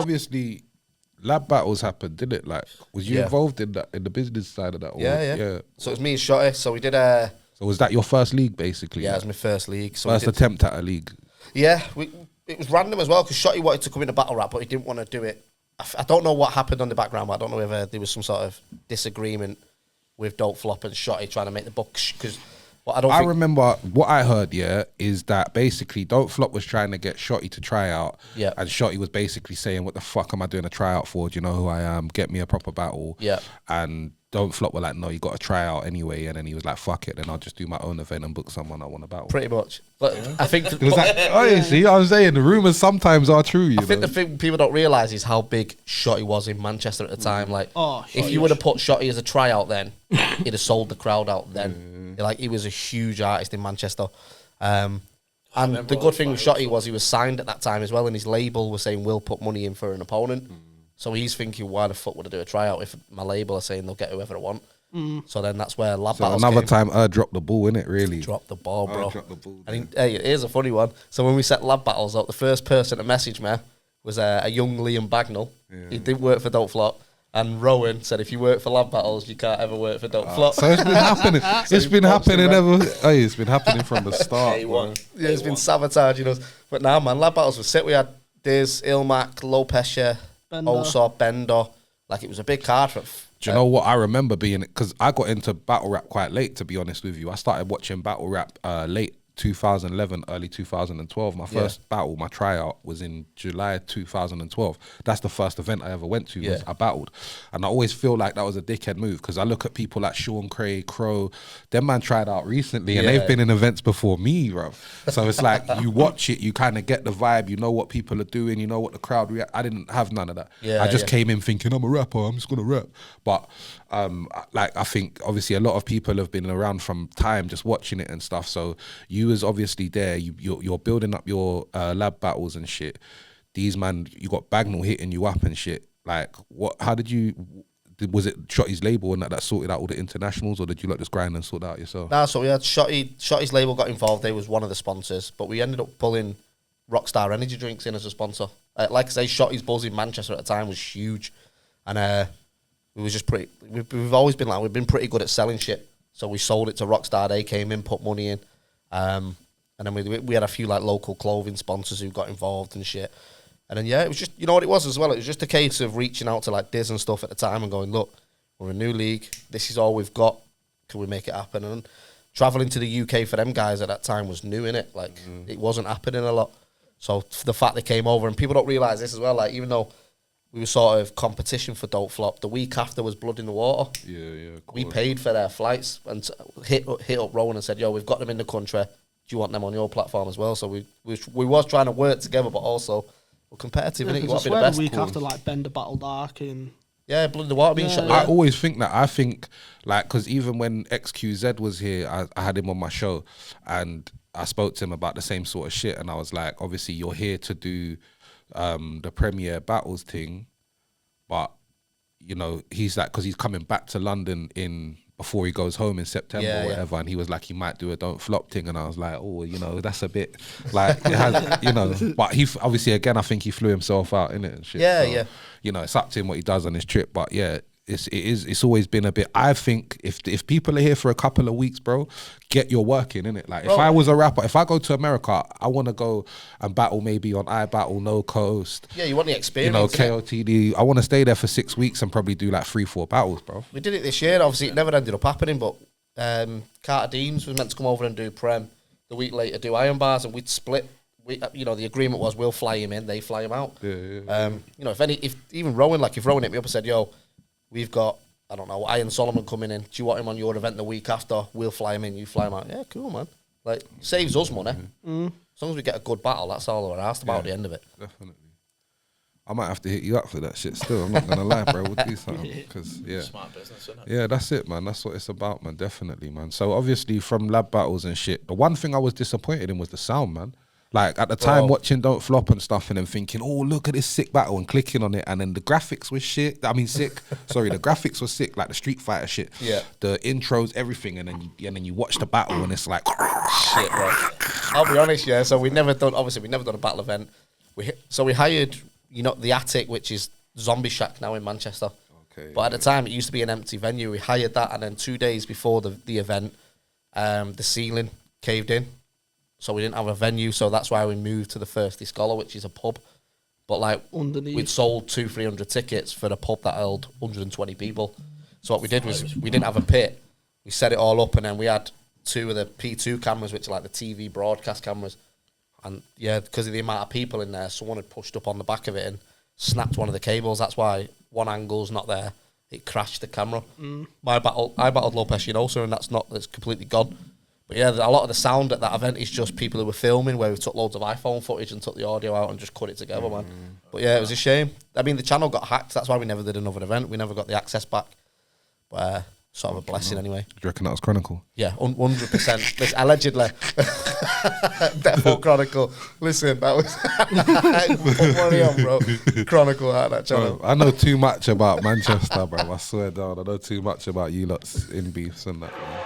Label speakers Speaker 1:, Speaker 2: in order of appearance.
Speaker 1: obviously, lab battles happened, didn't it? Like, was you involved in that, in the business side of that? Or,
Speaker 2: yeah. So it was me and Shotty. So we did
Speaker 1: So was that your first league, basically?
Speaker 2: Yeah, it was my first league. So
Speaker 1: first attempt at a league?
Speaker 2: Yeah, it was random as well, because Shotty wanted to come into battle rap, but he didn't want to do it. I don't know what happened on the background, but I don't know whether there was some sort of disagreement with Dope Flop and Shotty trying to make the book, because I
Speaker 1: remember what I heard, is that basically Dope Flop was trying to get Shotty to try out, and Shotty was basically saying, what the fuck am I doing a tryout for? Do you know who I am? Get me a proper battle. And Dope Flop were like, no, you got to try out anyway. And then he was like, fuck it, then I'll just do my own event and book someone I want to battle.
Speaker 2: Pretty much. But I think...
Speaker 1: it was like, you see what I'm saying? The rumours sometimes are true, I
Speaker 2: think the thing people don't realise is how big Shotty was in Manchester at the time. Like, if you would have put Shotty as a tryout then, he'd have sold the crowd out then. Like, he was a huge artist in Manchester. And the good thing with Shotty was he was signed at that time as well, and his label was saying, we'll put money in for an opponent. So he's thinking, why the fuck would I do a tryout if my label are saying they'll get whoever I want? So then that's where lab battles
Speaker 1: another time dropped the ball, innit, really?
Speaker 2: Dropped the ball, bro.
Speaker 1: Dropped the ball,
Speaker 2: I think, hey, here's a funny one. So when we set lab battles up, the first person to message me was a young Liam Bagnall. He didn't work for Dope Flop. And Rowan said, if you work for lab battles, you can't ever work for Dope Flop.
Speaker 1: So it's been happening. It's been happening it's been happening from the start.
Speaker 2: Yeah, it's been sabotaging us. But now, man, lab battles were sick. We had Diz, Ilmac, Lopesha, Osor, Bender. Like, it was a big card for...
Speaker 1: Do you know what I remember being... Because I got into battle rap quite late, to be honest with you. I started watching battle rap late 2011, early 2012. My first battle, my tryout, was in July 2012. That's the first event I ever went to. Was I battled. And I always feel like that was a dickhead move, because I look at people like Sean Cray, Crow, them man tried out recently, and they've been in events before me, bro. So it's like, you watch it, you kind of get the vibe, you know what people are doing, you know what the crowd react. I didn't have none of that. I just came in thinking, I'm a rapper, I'm just gonna rap. But like, I think obviously a lot of people have been around from time just watching it and stuff. So you was obviously there. You're building up your lab battles and shit. These man, you got Bagnall hitting you up and shit. Like, what? How did you? Was it Shotty's label and that sorted out all the internationals, or did you like just grind and sort that out yourself?
Speaker 2: Nah, so we had Shotty's label got involved. They was one of the sponsors, but we ended up pulling Rockstar Energy Drinks in as a sponsor. Like I say, Shotty's buzz in Manchester at the time was huge, and we was just pretty. We've always been like, we've been pretty good at selling shit. So we sold it to Rockstar. They came in, put money in, and then we had a few like local clothing sponsors who got involved and shit. And then it was just, you know what it was as well. It was just a case of reaching out to like Diz and stuff at the time and going, look, we're a new league. This is all we've got. Can we make it happen? And traveling to the UK for them guys at that time was new, innit? Like, it wasn't happening a lot. So the fact they came over, and people don't realise this as well, like, even though we were sort of competition for Dope Flop, the week after was Blood in the Water. We paid for their flights and hit up Rowan and said, yo, we've got them in the country. Do you want them on your platform as well? So we was trying to work together, but also we're competitive, innit? You want to be the best.
Speaker 3: The week after, like, Bender Battle Dark and...
Speaker 2: Yeah, Blood in the Water being shot.
Speaker 1: I always think that. I think, like, because even when XQZ was here, I had him on my show, and I spoke to him about the same sort of shit, and I was like, obviously you're here to do the Premier Battles thing, but, you know, he's like, because he's coming back to London before he goes home in September or whatever, and he was like, he might do a Don't Flop thing, and I was like, oh, you know, that's a bit, like, it has, you know, but he, obviously, again, I think he flew himself out, innit, and shit. So, you know, it's up to him what he does on his trip, but yeah, it's always been a bit, I think, if people are here for a couple of weeks, bro, get your work in, innit? Like, if I was a rapper, if I go to America, I want to go and battle maybe on iBattle, No Coast.
Speaker 2: Yeah, you want the experience,
Speaker 1: you know, KOTD. I want to stay there for 6 weeks and probably do like 3-4 battles, bro.
Speaker 2: We did it this year, obviously it never ended up happening, but Carter Deems was meant to come over and do Prem, the week later do Iron Bars, and we'd split. You know, the agreement was we'll fly him in, they fly him out. You know, if even Rowan, like, if Rowan hit me up and said, yo, we've got, I don't know, Iron Solomon coming in. Do you want him on your event the week after? We'll fly him in, you fly him out. Yeah, cool, man. Like, saves us money. As long as we get a good battle, that's all we're asked about at the end of it.
Speaker 1: Definitely. I might have to hit you up for that shit still. I'm not going to lie, bro. We'll do something. Because,
Speaker 4: Smart business, isn't it?
Speaker 1: Yeah, that's it, man. That's what it's about, man. Definitely, man. So, obviously, from lab battles and shit, the one thing I was disappointed in was the sound, man. Like, at the time, watching Don't Flop and stuff, and then thinking, oh, look at this sick battle, and clicking on it, and then the graphics was shit. I mean, sick. Sorry, the graphics was sick, like the Street Fighter shit.
Speaker 2: Yeah.
Speaker 1: The intros, everything, and then you watch the battle, and it's like,
Speaker 2: shit, bro. I'll be honest, so we never done a battle event. We hired you know, the Attic, which is Zombie Shack now in Manchester.
Speaker 1: Okay.
Speaker 2: But at the time, it used to be an empty venue. We hired that, and then 2 days before the event, the ceiling caved in. So we didn't have a venue, so that's why we moved to the Thirsty Scholar, which is a pub. But like
Speaker 3: Underneath.
Speaker 2: we'd sold 200-300 tickets for a pub that held 120 people. So what we did was we didn't have a pit. We set it all up, and then we had 2 of the P2 cameras, which are like the TV broadcast cameras. And yeah, because of the amount of people in there, someone had pushed up on the back of it and snapped one of the cables. That's why one angle's not there. It crashed the camera. I battled low Espinosa, and that's completely gone. But yeah, a lot of the sound at that event is just people who were filming, where we took loads of iPhone footage and took the audio out and just cut it together, man. But yeah, it was a shame. I mean, the channel got hacked. That's why we never did another event. We never got the access back. But sort of a blessing anyway.
Speaker 1: Do you reckon that was Chronicle?
Speaker 2: Yeah, 100%. Listen, allegedly. Defo Chronicle. Listen, that was... Put money on, bro. Chronicle out that channel.
Speaker 1: Bro, I know too much about Manchester, bro. I swear down. I know too much about you lots in beefs and that, man.